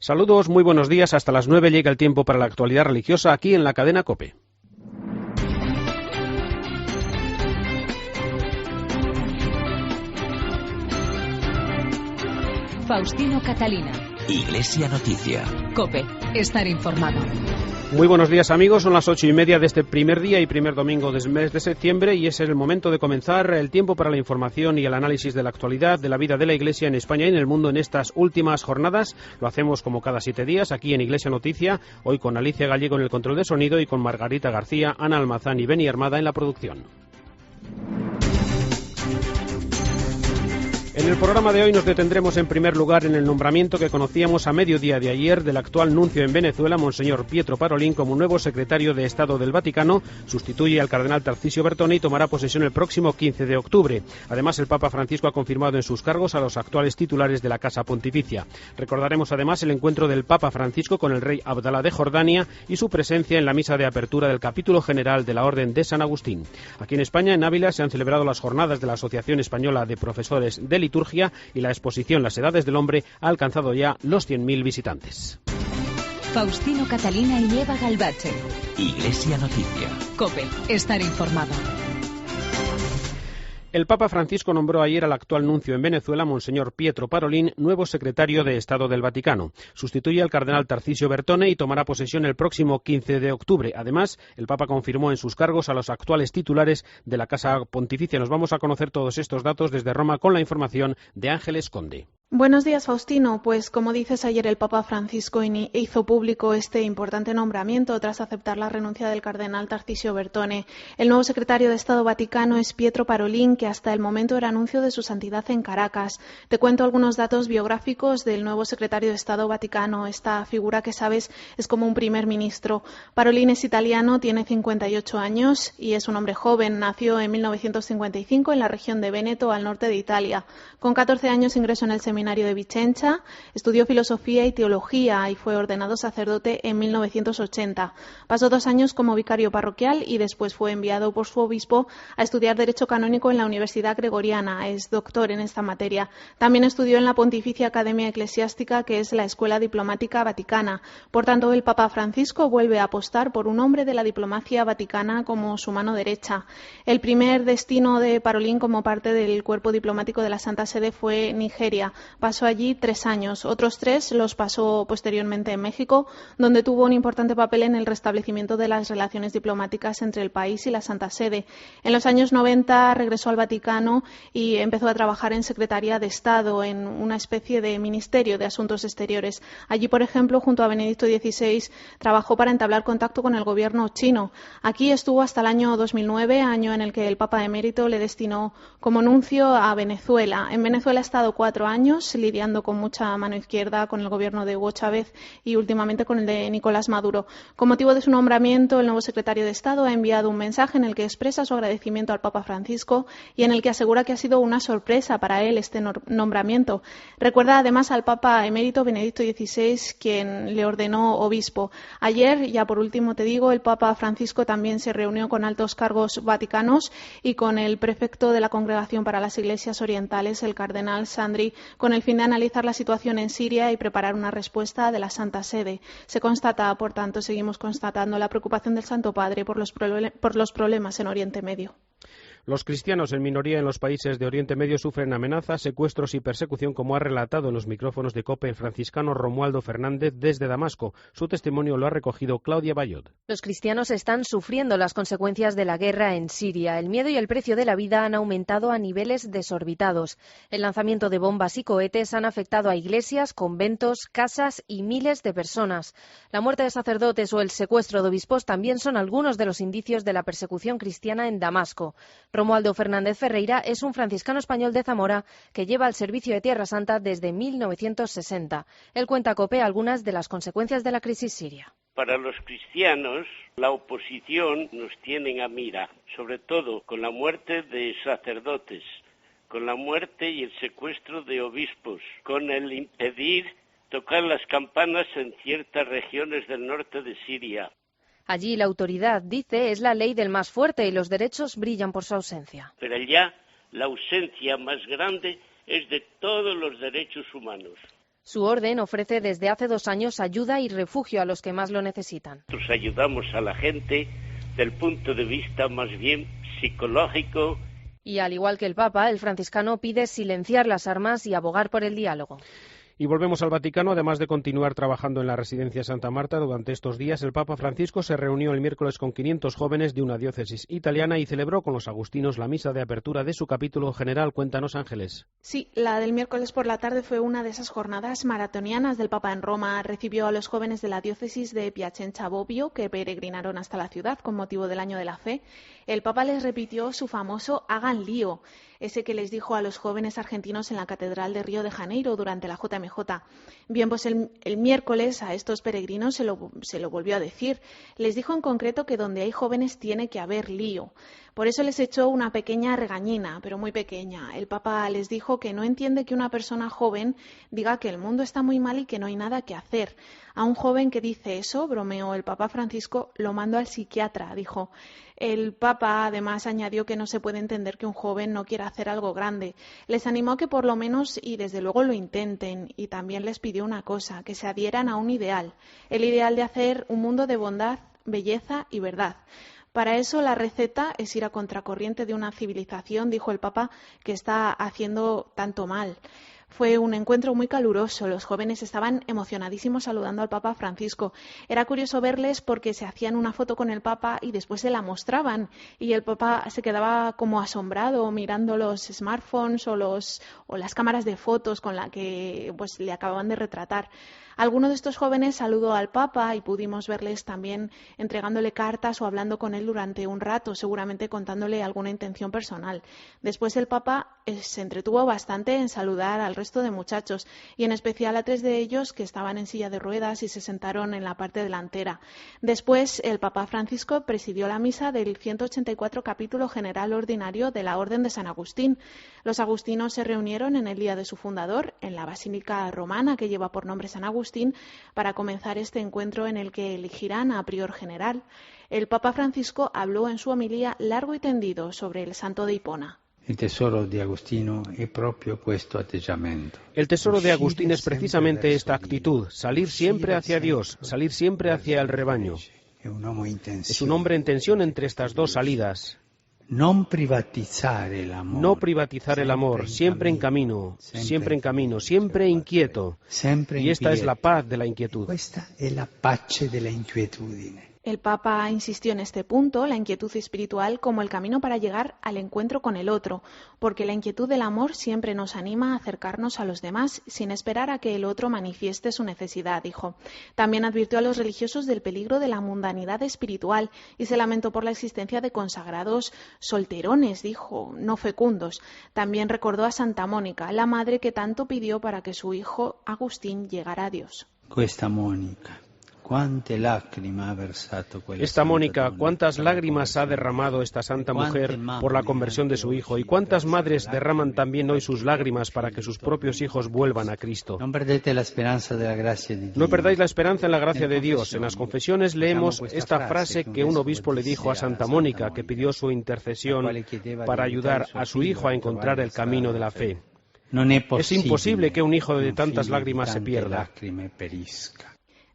Saludos, muy buenos días. Hasta las 9 llega el tiempo para la actualidad religiosa aquí en la cadena COPE. Faustino Catalina. Iglesia Noticia. COPE. Estar informado. Muy buenos días, amigos. Son las 8:30 de este primer día y primer domingo del mes de septiembre y es el momento de comenzar el tiempo para la información y el análisis de la actualidad de la vida de la Iglesia en España y en el mundo en estas últimas jornadas. Lo hacemos como cada 7 días aquí en Iglesia Noticia, hoy con Alicia Gallego en el control de sonido y con Margarita García, Ana Almazán y Beni Armada en la producción. En el programa de hoy nos detendremos en primer lugar en el nombramiento que conocíamos a mediodía de ayer del actual nuncio en Venezuela, Monseñor Pietro Parolin, como nuevo secretario de Estado del Vaticano. Sustituye al cardenal Tarcisio Bertone y tomará posesión el próximo 15 de octubre. Además, el Papa Francisco ha confirmado en sus cargos a los actuales titulares de la Casa Pontificia. Recordaremos además el encuentro del Papa Francisco con el rey Abdalá de Jordania y su presencia en la misa de apertura del capítulo general de la Orden de San Agustín. Aquí en España, en Ávila, se han celebrado las jornadas de la Asociación Española de Profesores de Liturgia y la exposición Las Edades del Hombre ha alcanzado ya los 100.000 visitantes. Faustino Catalina y Eva Galvache. Iglesia Noticia. COPE. Estar informado. El Papa Francisco nombró ayer al actual nuncio en Venezuela, Monseñor Pietro Parolin, nuevo secretario de Estado del Vaticano. Sustituye al cardenal Tarcisio Bertone y tomará posesión el próximo 15 de octubre. Además, el Papa confirmó en sus cargos a los actuales titulares de la Casa Pontificia. Nos vamos a conocer todos estos datos desde Roma con la información de Ángeles Conde. Buenos días, Faustino. Pues como dices, ayer el Papa Francisco hizo público este importante nombramiento tras aceptar la renuncia del cardenal Tarcisio Bertone. El nuevo secretario de Estado Vaticano es Pietro Parolin, que hasta el momento era nuncio de su santidad en Caracas. Te cuento algunos datos biográficos del nuevo secretario de Estado Vaticano. Esta figura que sabes es como un primer ministro. Parolin es italiano, tiene 58 años y es un hombre joven. Nació en 1955 en la región de Véneto, al norte de Italia. Con 14 años ingresó en el seminario de Vicenza, estudió filosofía y teología y fue ordenado sacerdote en 1980. Pasó 2 años como vicario parroquial y después fue enviado por su obispo a estudiar Derecho Canónico en la Universidad Gregoriana. Es doctor en esta materia. También estudió en la Pontificia Academia Eclesiástica, que es la Escuela Diplomática Vaticana. Por tanto, el Papa Francisco vuelve a apostar por un hombre de la diplomacia vaticana como su mano derecha. El primer destino de Parolin como parte del cuerpo diplomático de la Santa Sede fue Nigeria. Pasó allí 3 años. Otros 3 los pasó posteriormente en México, donde tuvo un importante papel en el restablecimiento de las relaciones diplomáticas entre el país y la Santa Sede. En los años 90 regresó al Vaticano y empezó a trabajar en Secretaría de Estado, en una especie de Ministerio de Asuntos Exteriores. Allí, por ejemplo, junto a Benedicto XVI, trabajó para entablar contacto con el gobierno chino. Aquí estuvo hasta el año 2009, año en el que el Papa Emérito le destinó como nuncio a Venezuela. En Venezuela ha estado 4 años, lidiando con mucha mano izquierda con el gobierno de Hugo Chávez y últimamente con el de Nicolás Maduro. Con motivo de su nombramiento, el nuevo secretario de Estado ha enviado un mensaje en el que expresa su agradecimiento al Papa Francisco y en el que asegura que ha sido una sorpresa para él este nombramiento. Recuerda además al Papa Emérito Benedicto XVI, quien le ordenó obispo. Ayer, ya por último te digo, el Papa Francisco también se reunió con altos cargos vaticanos y con el prefecto de la Congregación para las Iglesias Orientales, el cardenal Sandri, con el fin de analizar la situación en Siria y preparar una respuesta de la Santa Sede. Se constata, por tanto, seguimos constatando la preocupación del Santo Padre por los problemas en Oriente Medio. Los cristianos en minoría en los países de Oriente Medio sufren amenazas, secuestros y persecución, como ha relatado en los micrófonos de COPE el franciscano Romualdo Fernández desde Damasco. Su testimonio lo ha recogido Claudia Bayot. Los cristianos están sufriendo las consecuencias de la guerra en Siria. El miedo y el precio de la vida han aumentado a niveles desorbitados. El lanzamiento de bombas y cohetes han afectado a iglesias, conventos, casas y miles de personas. La muerte de sacerdotes o el secuestro de obispos también son algunos de los indicios de la persecución cristiana en Damasco. Romualdo Fernández Ferreira es un franciscano español de Zamora que lleva el servicio de Tierra Santa desde 1960. Él cuenta a COPE algunas de las consecuencias de la crisis siria. Para los cristianos, la oposición nos tiene a mira, sobre todo con la muerte de sacerdotes, con la muerte y el secuestro de obispos, con el impedir tocar las campanas en ciertas regiones del norte de Siria. Allí la autoridad, dice, es la ley del más fuerte y los derechos brillan por su ausencia. Pero allá la ausencia más grande es de todos los derechos humanos. Su orden ofrece desde hace 2 años ayuda y refugio a los que más lo necesitan. Nosotros ayudamos a la gente del punto de vista más bien psicológico. Y al igual que el Papa, el franciscano pide silenciar las armas y abogar por el diálogo. Y volvemos al Vaticano. Además de continuar trabajando en la residencia Santa Marta durante estos días, el Papa Francisco se reunió el miércoles con 500 jóvenes de una diócesis italiana y celebró con los agustinos la misa de apertura de su capítulo general. Cuéntanos, Ángeles. Sí, la del miércoles por la tarde fue una de esas jornadas maratonianas del Papa en Roma. Recibió a los jóvenes de la diócesis de Piacenza Bobbio, que peregrinaron hasta la ciudad con motivo del Año de la Fe. El Papa les repitió su famoso «hagan lío», ese que les dijo a los jóvenes argentinos en la Catedral de Río de Janeiro durante la JMJ. Bien, pues el miércoles a estos peregrinos se lo volvió a decir. Les dijo en concreto que donde hay jóvenes tiene que haber lío. Por eso les echó una pequeña regañina, pero muy pequeña. El Papa les dijo que no entiende que una persona joven diga que el mundo está muy mal y que no hay nada que hacer. A un joven que dice eso, bromeó el Papa Francisco, lo mandó al psiquiatra, dijo. El Papa además añadió que no se puede entender que un joven no quiera hacer algo grande. Les animó a que por lo menos y desde luego lo intenten, y también les pidió una cosa, que se adhieran a un ideal, el ideal de hacer un mundo de bondad, belleza y verdad. Para eso la receta es ir a contracorriente de una civilización, dijo el Papa, que está haciendo tanto mal. Fue un encuentro muy caluroso. Los jóvenes estaban emocionadísimos saludando al Papa Francisco. Era curioso verles porque se hacían una foto con el Papa y después se la mostraban. Y el Papa se quedaba como asombrado mirando los smartphones o las cámaras de fotos con la que pues le acababan de retratar. Alguno de estos jóvenes saludó al Papa y pudimos verles también entregándole cartas o hablando con él durante un rato, seguramente contándole alguna intención personal. Después el Papa se entretuvo bastante en saludar al resto de muchachos y en especial a 3 de ellos que estaban en silla de ruedas y se sentaron en la parte delantera. Después el Papa Francisco presidió la misa del 184 capítulo general ordinario de la Orden de San Agustín. Los agustinos se reunieron en el día de su fundador en la Basílica Romana que lleva por nombre San Agustín para comenzar este encuentro en el que elegirán a prior general. El Papa Francisco habló en su homilía largo y tendido sobre el santo de Hipona. El tesoro de Agustín es propio questo atteggiamento. El tesoro de Agustín es precisamente esta actitud, salir siempre hacia Dios, salir siempre hacia el rebaño. Es un hombre en tensión entre estas dos salidas. No privatizar el amor, siempre en camino, siempre inquieto. Y esta es la paz de la inquietud. Esta es la pace de la inquietudine. El Papa insistió en este punto, la inquietud espiritual, como el camino para llegar al encuentro con el otro, porque la inquietud del amor siempre nos anima a acercarnos a los demás sin esperar a que el otro manifieste su necesidad, dijo. También advirtió a los religiosos del peligro de la mundanidad espiritual y se lamentó por la existencia de consagrados solterones, dijo, no fecundos. También recordó a Santa Mónica, la madre que tanto pidió para que su hijo Agustín llegara a Dios. Esta Mónica, cuántas lágrimas ha derramado esta santa mujer por la conversión de su hijo, y cuántas madres derraman también hoy sus lágrimas para que sus propios hijos vuelvan a Cristo. No perdáis la esperanza en la gracia de Dios. En las confesiones leemos esta frase que un obispo le dijo a Santa Mónica, que pidió su intercesión para ayudar a su hijo a encontrar el camino de la fe. Es imposible que un hijo de tantas lágrimas se pierda.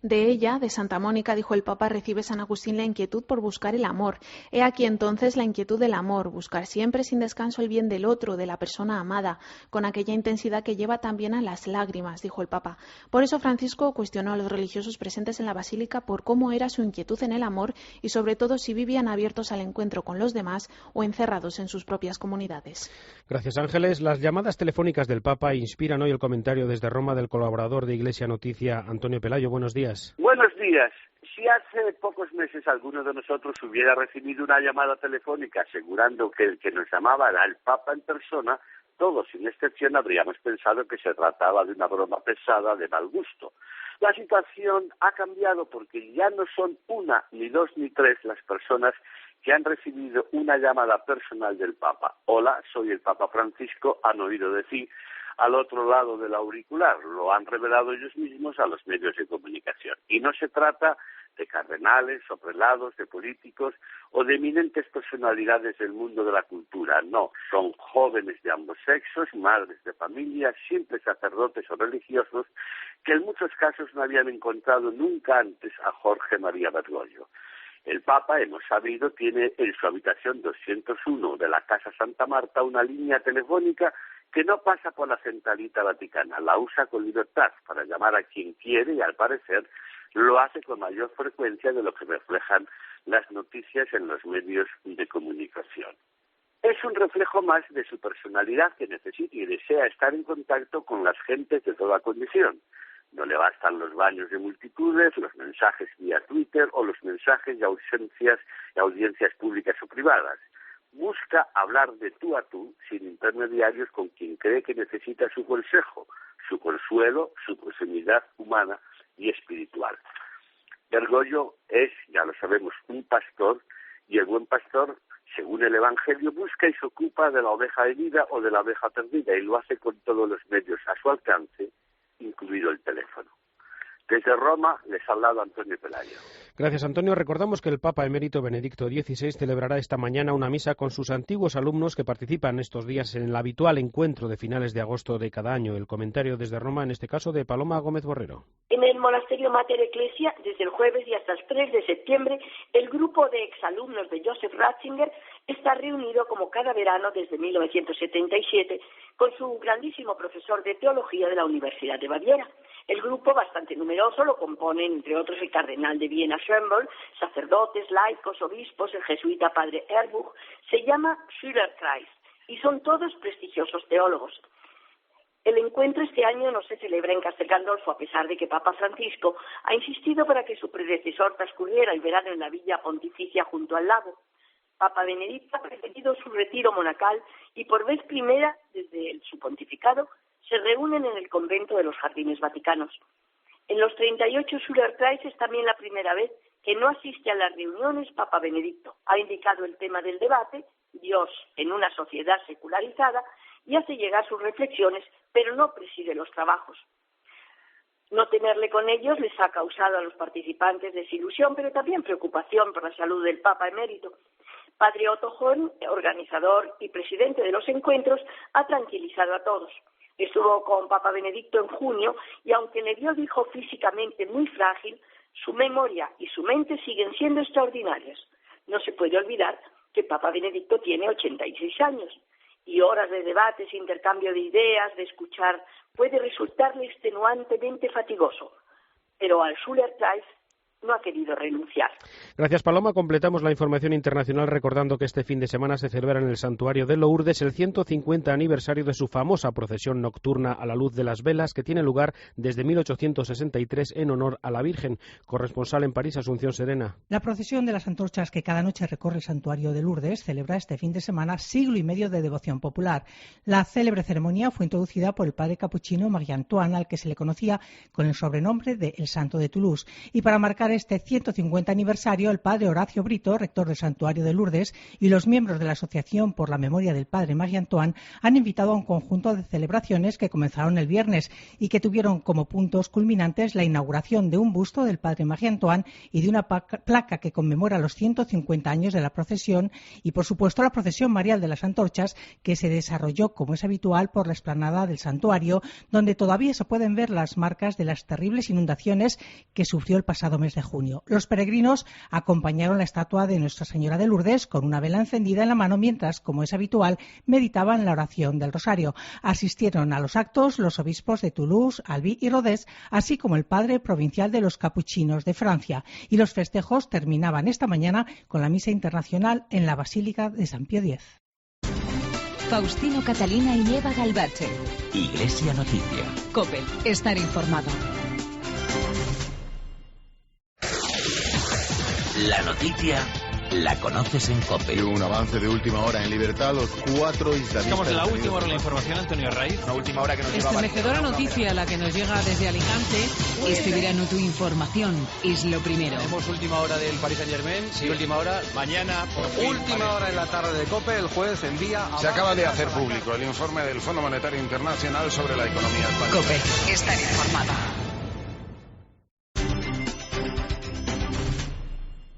De ella, de Santa Mónica, dijo el Papa, recibe San Agustín la inquietud por buscar el amor. He aquí entonces la inquietud del amor, buscar siempre sin descanso el bien del otro, de la persona amada, con aquella intensidad que lleva también a las lágrimas, dijo el Papa. Por eso Francisco cuestionó a los religiosos presentes en la Basílica por cómo era su inquietud en el amor y sobre todo si vivían abiertos al encuentro con los demás o encerrados en sus propias comunidades. Gracias, Ángeles. Las llamadas telefónicas del Papa inspiran hoy el comentario desde Roma del colaborador de Iglesia Noticia, Antonio Pelayo. Buenos días. Buenos días. Si hace pocos meses alguno de nosotros hubiera recibido una llamada telefónica asegurando que el que nos llamaba era el Papa en persona, todos sin excepción habríamos pensado que se trataba de una broma pesada de mal gusto. La situación ha cambiado porque ya no son 1, ni 2, ni 3 las personas que han recibido una llamada personal del Papa. Hola, soy el Papa Francisco, han oído decir al otro lado del auricular, lo han revelado ellos mismos a los medios de comunicación. Y no se trata de cardenales o prelados, de políticos o de eminentes personalidades del mundo de la cultura. No, son jóvenes de ambos sexos, madres de familia, simples sacerdotes o religiosos que en muchos casos no habían encontrado nunca antes a Jorge María Bergoglio. El Papa, hemos sabido, tiene en su habitación 201 de la Casa Santa Marta una línea telefónica que no pasa por la centralita vaticana, la usa con libertad para llamar a quien quiere y al parecer lo hace con mayor frecuencia de lo que reflejan las noticias en los medios de comunicación. Es un reflejo más de su personalidad que necesita y desea estar en contacto con las gentes de toda condición. No le bastan los baños de multitudes, los mensajes vía Twitter o los mensajes de audiencias públicas o privadas. Busca hablar de tú a tú, sin intermediarios, con quien cree que necesita su consejo, su consuelo, su proximidad humana y espiritual. Bergoglio es, ya lo sabemos, un pastor, y el buen pastor, según el Evangelio, busca y se ocupa de la oveja herida o de la oveja perdida, y lo hace con todos los medios a su alcance, incluido el teléfono. Desde Roma les ha hablado Antonio Pelayo. Gracias, Antonio. Recordamos que el Papa emérito Benedicto XVI celebrará esta mañana una misa con sus antiguos alumnos que participan estos días en el habitual encuentro de finales de agosto de cada año. El comentario desde Roma, en este caso, de Paloma Gómez Borrero. En el monasterio Mater Ecclesia, desde el jueves y hasta el 3 de septiembre, el grupo de exalumnos de Joseph Ratzinger está reunido como cada verano desde 1977 con su grandísimo profesor de teología de la Universidad de Baviera. El grupo, bastante numeroso, lo componen, entre otros, el cardenal de Viena Schönborn, sacerdotes, laicos, obispos, el jesuita padre Erbuch. Se llama Schülerkreis y son todos prestigiosos teólogos. El encuentro este año no se celebra en Castel Gandolfo, a pesar de que Papa Francisco ha insistido para que su predecesor transcurriera el verano en la Villa Pontificia junto al lago. Papa Benedicto ha preferido su retiro monacal y por vez primera, desde su pontificado, se reúnen en el convento de los Jardines Vaticanos. En los 38 Schülerkreis es también la primera vez que no asiste a las reuniones Papa Benedicto. Ha indicado el tema del debate, Dios en una sociedad secularizada, y hace llegar sus reflexiones, pero no preside los trabajos. No tenerle con ellos les ha causado a los participantes desilusión, pero también preocupación por la salud del Papa emérito. Padre Otto Horn, organizador y presidente de los encuentros, ha tranquilizado a todos. Estuvo con Papa Benedicto en junio y aunque le dio el hijo físicamente muy frágil, su memoria y su mente siguen siendo extraordinarias. No se puede olvidar que Papa Benedicto tiene 86 años y horas de debates, intercambio de ideas, de escuchar, puede resultarle extenuantemente fatigoso. Pero al Schülerkreis no ha querido renunciar. Gracias, Paloma. Completamos la información internacional recordando que este fin de semana se celebra en el santuario de Lourdes el 150 aniversario de su famosa procesión nocturna a la luz de las velas que tiene lugar desde 1863 en honor a la Virgen. Corresponsal en París, Asunción Serena. La procesión de las antorchas que cada noche recorre el santuario de Lourdes celebra este fin de semana siglo y medio de devoción popular. La célebre ceremonia fue introducida por el padre capuchino Marie Antoine, al que se le conocía con el sobrenombre de El Santo de Toulouse. Y para marcar este 150 aniversario, el padre Horacio Brito, rector del santuario de Lourdes, y los miembros de la Asociación por la Memoria del Padre Marie Antoine han invitado a un conjunto de celebraciones que comenzaron el viernes y que tuvieron como puntos culminantes la inauguración de un busto del padre Marie Antoine y de una placa que conmemora los 150 años de la procesión y, por supuesto, la procesión marial de las antorchas que se desarrolló, como es habitual, por la explanada del santuario, donde todavía se pueden ver las marcas de las terribles inundaciones que sufrió el pasado mes de junio. Los peregrinos acompañaron la estatua de Nuestra Señora de Lourdes con una vela encendida en la mano mientras, como es habitual, meditaban la oración del rosario. Asistieron a los actos los obispos de Toulouse, Albi y Rodez, así como el padre provincial de los capuchinos de Francia. Y los festejos terminaban esta mañana con la misa internacional en la Basílica de San Pío X. Faustino Catalina y Eva Galbache. Iglesia Noticia. COPE. Estar informado. La noticia la conoces en COPE. Y un avance de última hora en libertad, los 4 islamistas. Estamos en la última hora de la información, Antonio Raiz. La última hora que nos lleva. Estremecedora noticia la que nos llega desde Alicante. Este verano tu información es lo primero. Tenemos última hora del Paris Saint-Germain, sí, última hora mañana. Última hora en la tarde de COPE, el juez envía. Se acaba de hacer público el informe del Fondo Monetario Internacional sobre la economía española. COPE. Estar informado.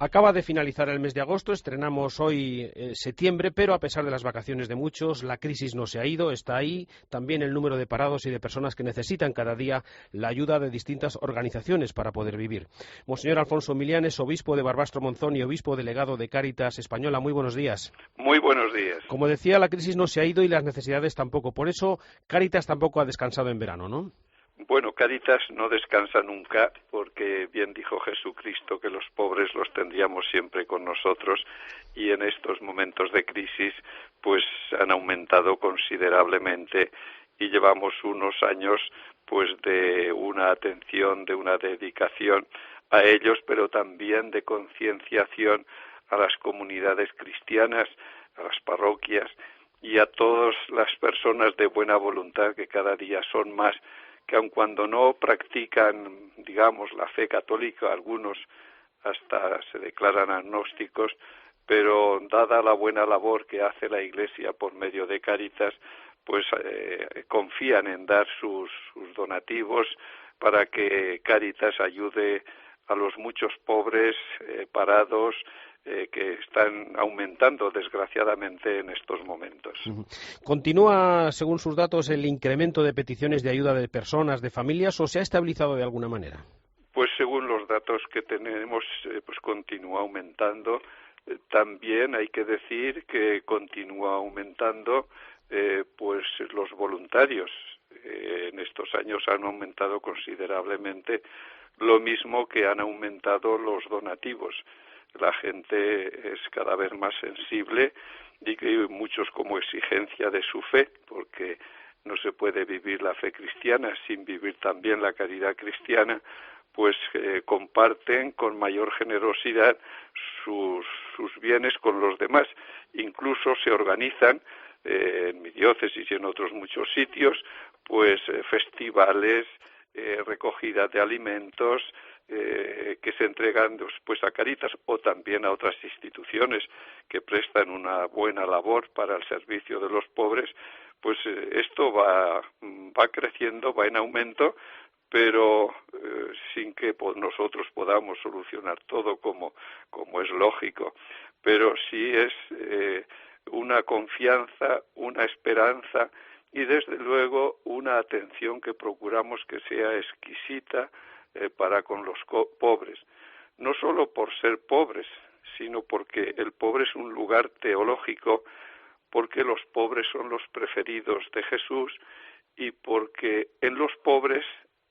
Acaba de finalizar el mes de agosto, estrenamos hoy septiembre, pero a pesar de las vacaciones de muchos, la crisis no se ha ido, está ahí. También el número de parados y de personas que necesitan cada día la ayuda de distintas organizaciones para poder vivir. Monseñor Alfonso Milián es obispo de Barbastro Monzón y obispo delegado de Cáritas Española. Muy buenos días. Muy buenos días. Como decía, la crisis no se ha ido y las necesidades tampoco. Por eso, Cáritas tampoco ha descansado en verano, ¿no? Bueno, Cáritas no descansa nunca porque bien dijo Jesucristo que los pobres los tendríamos siempre con nosotros y en estos momentos de crisis pues han aumentado considerablemente y llevamos unos años pues de una atención, de una dedicación a ellos, pero también de concienciación a las comunidades cristianas, a las parroquias y a todas las personas de buena voluntad que cada día son más, que aun cuando no practican, digamos, la fe católica, algunos hasta se declaran agnósticos, pero dada la buena labor que hace la Iglesia por medio de Cáritas, pues confían en dar sus donativos para que Cáritas ayude a los muchos pobres parados que están aumentando desgraciadamente en estos momentos. ¿Continúa, según sus datos, el incremento de peticiones de ayuda de personas, de familias, o se ha estabilizado de alguna manera? Pues según los datos que tenemos, pues continúa aumentando. También hay que decir que continúa aumentando pues los voluntarios. En estos años han aumentado considerablemente, lo mismo que han aumentado los donativos. La gente es cada vez más sensible y que muchos como exigencia de su fe, porque no se puede vivir la fe cristiana sin vivir también la caridad cristiana, pues comparten con mayor generosidad sus bienes con los demás. Incluso se organizan en mi diócesis y en otros muchos sitios, pues festivales, recogida de alimentos, que se entregan después a Cáritas o también a otras instituciones que prestan una buena labor para el servicio de los pobres, pues esto va creciendo, va en aumento, pero sin que nosotros podamos solucionar todo como es lógico, pero sí es una confianza, una esperanza y desde luego una atención que procuramos que sea exquisita para con los pobres, no solo por ser pobres, sino porque el pobre es un lugar teológico, porque los pobres son los preferidos de Jesús y porque en los pobres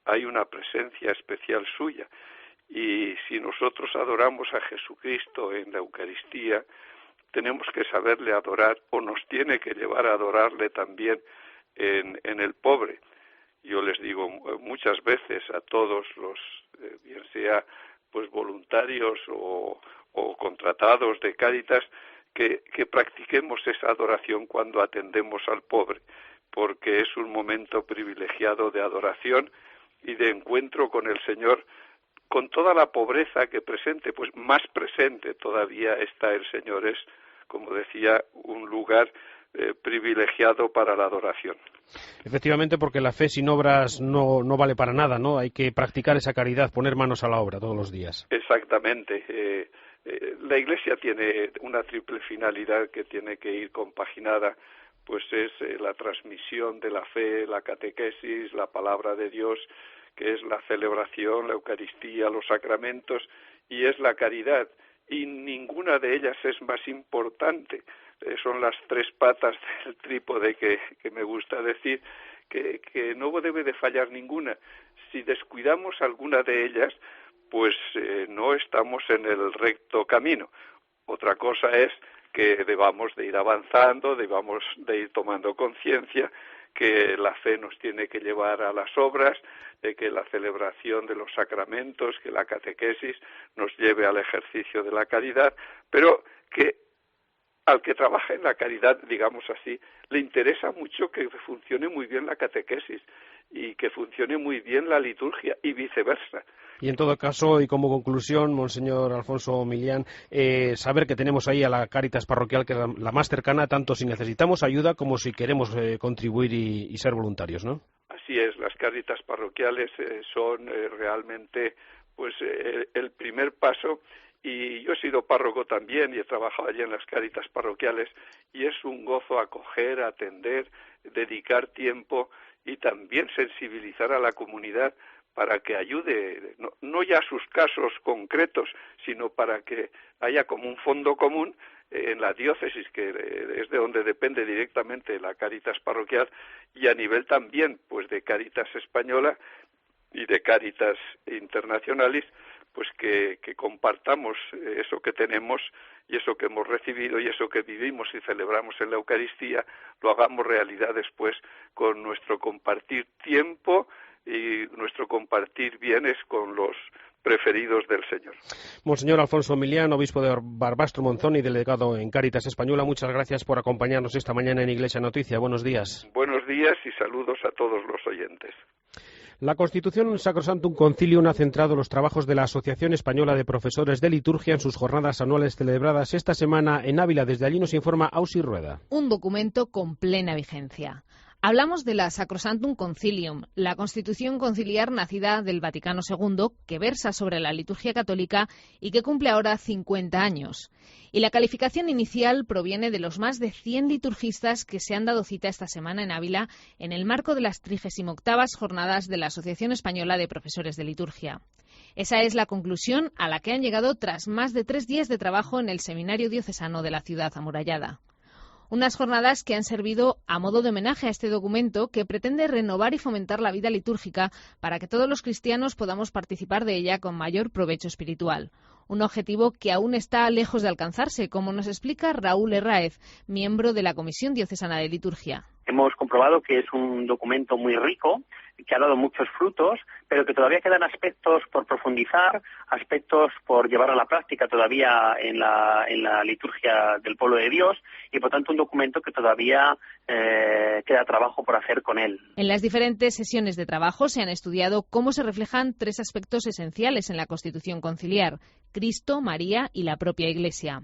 hay una presencia especial suya. Y si nosotros adoramos a Jesucristo en la Eucaristía, tenemos que saberle adorar o nos tiene que llevar a adorarle también en el pobre. Yo les digo muchas veces a todos los, bien sea pues voluntarios o contratados de Cáritas, que practiquemos esa adoración cuando atendemos al pobre, porque es un momento privilegiado de adoración y de encuentro con el Señor, con toda la pobreza que presente, pues más presente todavía está el Señor. Es, como decía, un lugar privilegiado para la adoración. Efectivamente, porque la fe sin obras no vale para nada, ¿no? Hay que practicar esa caridad, poner manos a la obra todos los días. Exactamente. La Iglesia tiene una triple finalidad que tiene que ir compaginada, pues es la transmisión de la fe, la catequesis, la palabra de Dios, que es la celebración, la Eucaristía, los sacramentos, y es la caridad. Y ninguna de ellas es más importante. Son las tres patas del trípode que me gusta decir, que no debe de fallar ninguna. Si descuidamos alguna de ellas, pues no estamos en el recto camino. Otra cosa es que debamos de ir avanzando, debamos de ir tomando conciencia, que la fe nos tiene que llevar a las obras, de que la celebración de los sacramentos, que la catequesis nos lleve al ejercicio de la caridad, pero que al que trabaja en la caridad, digamos así, le interesa mucho que funcione muy bien la catequesis y que funcione muy bien la liturgia y viceversa. Y en todo caso, y como conclusión, Monseñor Alfonso Milián, saber que tenemos ahí a la Cáritas parroquial, que es la más cercana, tanto si necesitamos ayuda como si queremos contribuir y ser voluntarios, ¿no? Así es, las Cáritas parroquiales son realmente pues el primer paso, Y yo he sido párroco también y he trabajado allí en las Cáritas parroquiales y es un gozo acoger, atender, dedicar tiempo y también sensibilizar a la comunidad para que ayude, no ya a sus casos concretos, sino para que haya como un fondo común en la diócesis, que es de donde depende directamente la Cáritas parroquial, y a nivel también pues de Cáritas española y de Cáritas internacionalis, pues que compartamos eso que tenemos y eso que hemos recibido y eso que vivimos y celebramos en la Eucaristía, lo hagamos realidad después con nuestro compartir tiempo y nuestro compartir bienes con los preferidos del Señor. Monseñor Alfonso Milián, obispo de Barbastro Monzón y delegado en Cáritas Española, muchas gracias por acompañarnos esta mañana en Iglesia Noticia. Buenos días. Buenos días y saludos a todos los oyentes. La Constitución Sacrosanctum Concilium ha centrado los trabajos de la Asociación Española de Profesores de Liturgia en sus jornadas anuales celebradas esta semana en Ávila. Desde allí nos informa Ausi Rueda. Un documento con plena vigencia. Hablamos de la Sacrosanctum Concilium, la Constitución conciliar nacida del Vaticano II, que versa sobre la liturgia católica y que cumple ahora 50 años. Y la calificación inicial proviene de los más de 100 liturgistas que se han dado cita esta semana en Ávila en el marco de las 38ª jornadas de la Asociación Española de Profesores de Liturgia. Esa es la conclusión a la que han llegado tras más de 3 días de trabajo en el Seminario Diocesano de la ciudad amurallada. Unas jornadas que han servido a modo de homenaje a este documento que pretende renovar y fomentar la vida litúrgica para que todos los cristianos podamos participar de ella con mayor provecho espiritual. Un objetivo que aún está lejos de alcanzarse, como nos explica Raúl Herráez, miembro de la Comisión Diocesana de Liturgia. Hemos comprobado que es un documento muy rico, que ha dado muchos frutos, pero que todavía quedan aspectos por profundizar, aspectos por llevar a la práctica todavía en la liturgia del pueblo de Dios, y por tanto un documento que todavía queda trabajo por hacer con él. En las diferentes sesiones de trabajo se han estudiado cómo se reflejan 3 aspectos esenciales en la Constitución conciliar: Cristo, María y la propia Iglesia.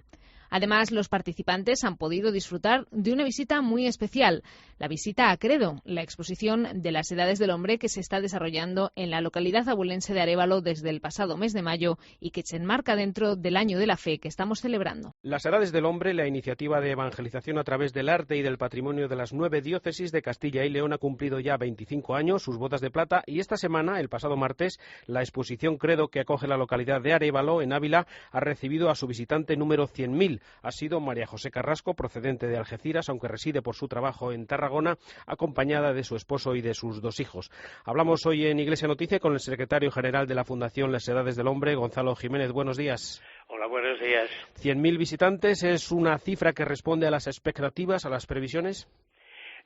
Además, los participantes han podido disfrutar de una visita muy especial, la visita a Credo, la exposición de las edades del hombre que se está desarrollando en la localidad abulense de Arévalo desde el pasado mes de mayo y que se enmarca dentro del Año de la Fe que estamos celebrando. Las edades del hombre, la iniciativa de evangelización a través del arte y del patrimonio de las 9 diócesis de Castilla y León ha cumplido ya 25 años, sus bodas de plata, y esta semana, el pasado martes, la exposición Credo que acoge la localidad de Arévalo, en Ávila, ha recibido a su visitante número 100.000. Ha sido María José Carrasco, procedente de Algeciras, aunque reside por su trabajo en Tarragona, acompañada de su esposo y de sus 2 hijos. Hablamos hoy en Iglesia Noticia con el secretario general de la Fundación Las Edades del Hombre, Gonzalo Jiménez. Buenos días. Hola, buenos días. 100.000 visitantes, ¿es una cifra que responde a las expectativas, a las previsiones?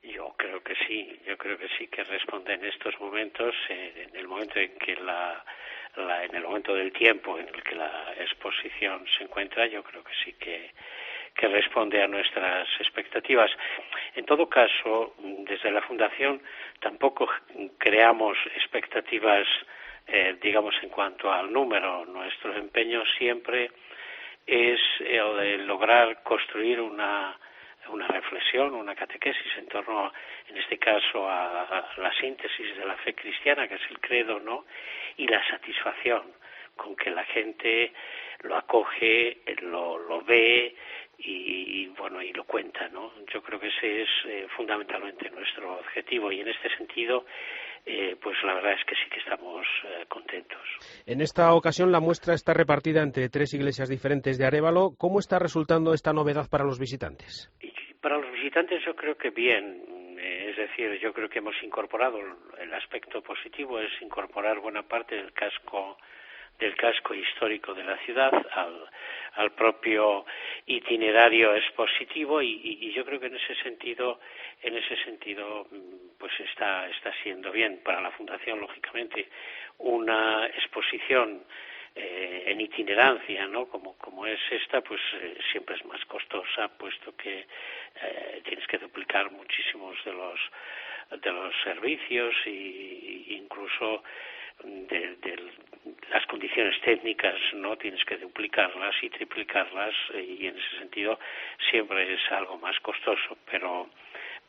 Yo creo que sí que responde en estos momentos, en el momento en que en el momento del tiempo en el que la exposición se encuentra, yo creo que sí que responde a nuestras expectativas. En todo caso, desde la Fundación tampoco creamos expectativas, digamos, en cuanto al número. Nuestro empeño siempre es el de lograr construir una reflexión, una catequesis en torno, en este caso, a la síntesis de la fe cristiana, que es el credo, ¿no? Y la satisfacción con que la gente lo acoge, lo ve y lo cuenta, ¿no? Yo creo que ese es fundamentalmente nuestro objetivo, y en este sentido pues la verdad es que sí que estamos contentos. En esta ocasión la muestra está repartida entre 3 iglesias diferentes de Arévalo. ¿Cómo está resultando esta novedad para los visitantes? Para los visitantes yo creo que bien, es decir, yo creo que hemos incorporado el aspecto positivo, es incorporar buena parte del casco histórico de la ciudad al propio itinerario expositivo, y yo creo que en ese sentido pues está siendo bien para la Fundación, lógicamente. Una exposición en itinerancia, ¿no? Como es esta, pues siempre es más costosa, puesto que tienes que duplicar muchísimos de los servicios y incluso de las condiciones técnicas, no tienes que duplicarlas y triplicarlas, y en ese sentido siempre es algo más costoso, pero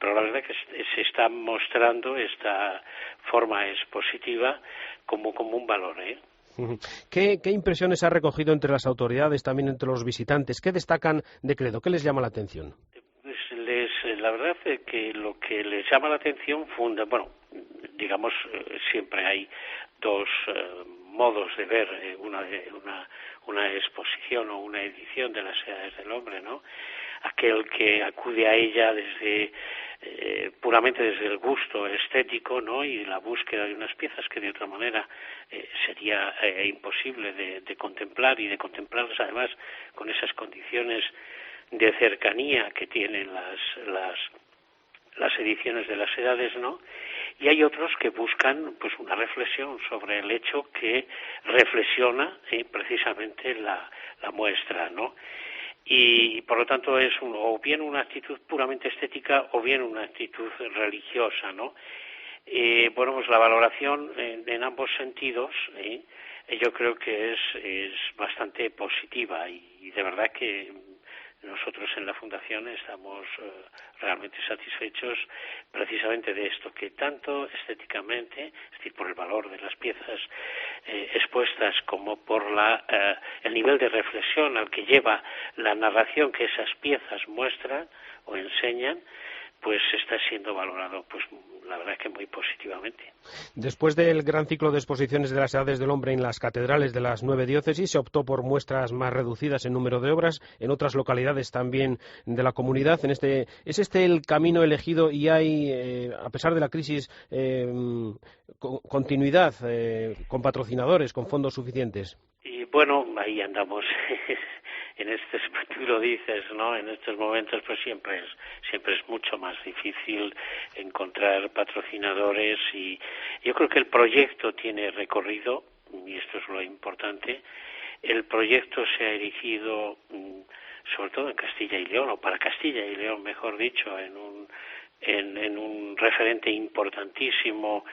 la verdad que se está mostrando esta forma expositiva como un valor, ¿Qué impresiones ha recogido entre las autoridades, también entre los visitantes? ¿Qué destacan de Credo? ¿Qué les llama la atención? Pues la verdad es que lo que les llama la atención digamos, siempre hay dos modos de ver una exposición o una edición de las Edades del Hombre, ¿no? Aquel que acude a ella puramente desde el gusto estético, ¿no? Y la búsqueda de unas piezas que de otra manera sería imposible de contemplar, y de contemplarlas además con esas condiciones de cercanía que tienen las ediciones de las Edades, ¿no? Y hay otros que buscan pues una reflexión sobre el hecho que reflexiona precisamente la muestra, ¿no? Y por lo tanto es o bien una actitud puramente estética o bien una actitud religiosa, ¿no? Pues la valoración en ambos sentidos yo creo que es bastante positiva, y de verdad que nosotros en la Fundación estamos realmente satisfechos precisamente de esto, que tanto estéticamente, es decir, por el valor de las piezas expuestas, como por el nivel de reflexión al que lleva la narración que esas piezas muestran o enseñan, pues está siendo valorado, pues la verdad es que muy positivamente. Después del gran ciclo de exposiciones de las Edades del Hombre en las catedrales de las 9 diócesis, se optó por muestras más reducidas en número de obras, en otras localidades también de la comunidad. ¿Es este el camino elegido y hay, a pesar de la crisis, continuidad con patrocinadores, con fondos suficientes? Y bueno, ahí andamos. Tú lo dices, ¿no? En estos momentos pues siempre es mucho más difícil encontrar patrocinadores, y yo creo que el proyecto tiene recorrido, y esto es lo importante. El proyecto se ha erigido sobre todo en Castilla y León, o para Castilla y León, mejor dicho, en un referente importantísimo,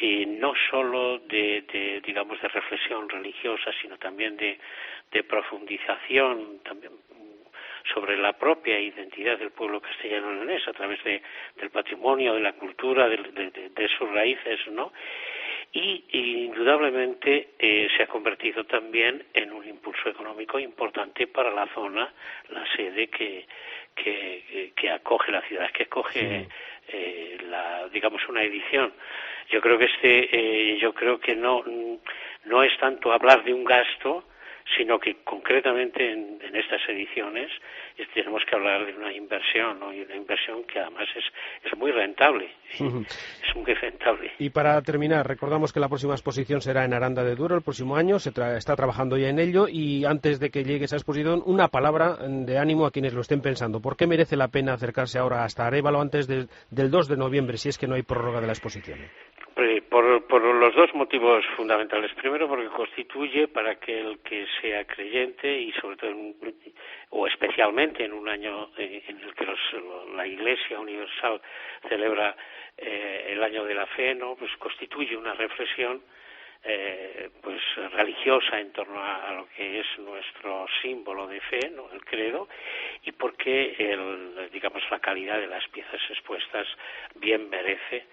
no solo de reflexión religiosa, sino también de profundización también sobre la propia identidad del pueblo castellano-leonés a través del patrimonio, de la cultura, de sus raíces, ¿no? Y indudablemente se ha convertido también en un impulso económico importante para la zona, la sede que acoge la ciudad, que acoge una edición. Yo creo que no es tanto hablar de un gasto, sino que concretamente en estas ediciones tenemos que hablar de una inversión, ¿no? Y una inversión que además es muy rentable, es muy rentable. Y para terminar, recordamos que la próxima exposición será en Aranda de Duero el próximo año, está trabajando ya en ello, y antes de que llegue esa exposición, una palabra de ánimo a quienes lo estén pensando. ¿Por qué merece la pena acercarse ahora hasta Arévalo antes del 2 de noviembre, si es que no hay prórroga de la exposición? Por los dos motivos fundamentales. Primero, porque constituye para aquel que sea creyente, y sobre todo o especialmente en un año en el que la Iglesia Universal celebra el año de la fe, ¿no? Pues constituye una reflexión pues religiosa en torno a lo que es nuestro símbolo de fe, ¿no? El credo, y porque la calidad de las piezas expuestas bien merece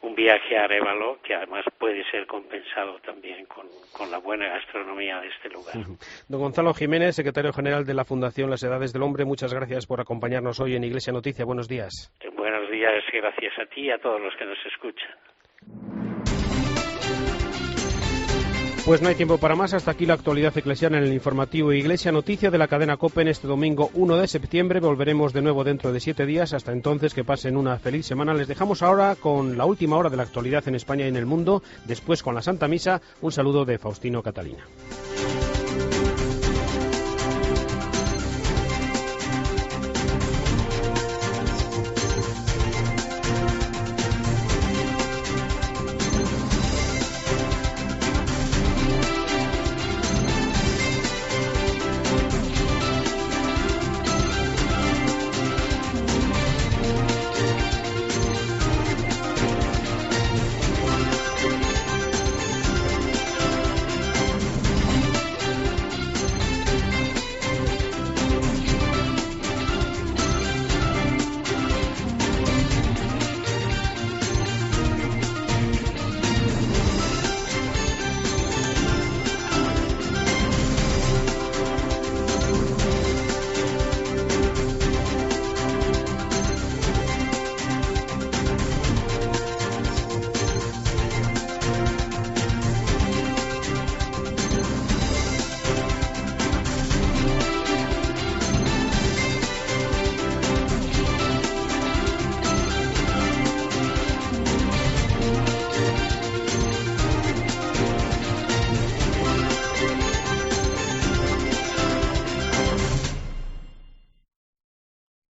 un viaje a Arévalo, que además puede ser compensado también con la buena gastronomía de este lugar. Don Gonzalo Jiménez, secretario general de la Fundación Las Edades del Hombre, muchas gracias por acompañarnos hoy en Iglesia Noticia. Buenos días. Buenos días, gracias a ti y a todos los que nos escuchan. Pues no hay tiempo para más. Hasta aquí la actualidad eclesiana en el informativo Iglesia Noticia de la cadena COPE en este domingo 1 de septiembre. Volveremos de nuevo dentro de 7 días. Hasta entonces, que pasen una feliz semana. Les dejamos ahora con la última hora de la actualidad en España y en el mundo. Después con la Santa Misa. Un saludo de Faustino Catalina.